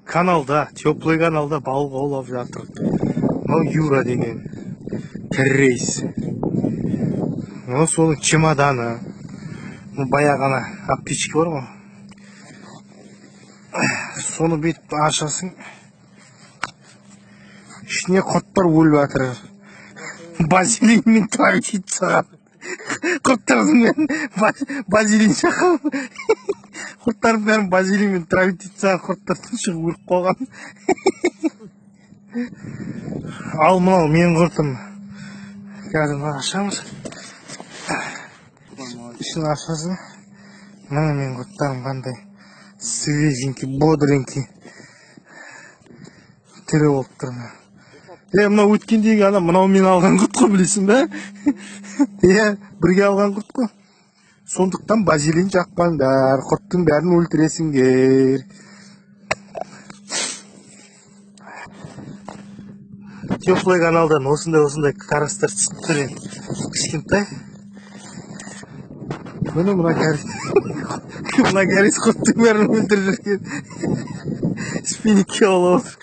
Kanalda, теплый каналда балық аулап жатыр. Мынау Юра деген террейс. Мынау соның чемоданы. Баяғы ана аптечка бар ғой. Соны бүйтіп ашасың. Ішіне құрттар өліп жатыр. Базилинмен травить саған. Құрттардың бәрін базилин шаққан. Құрттардың бәрін базилинмен травить саған. Құрттардың шығып өліп қалған. Ал мынау менің құртым. Қазір мына ашамыз. Ішін ашасың. Мына менің құрттарым қандай свеженький, бодренький. Тірі болып тұр. Мынау өткендегі ана мынау мен алған құрт қой, білесің бе? Бірге алған құрт қой. Сондықтан базилин жақпаңдар, құрттың бәрін өлтіресіңдер. Теплый каналдан осындай қарастар түсіп тұр енді. Кішкентай. Мына кәріс құрттың бәрін өлтіріп жүрген. Спиннingке алып отыр.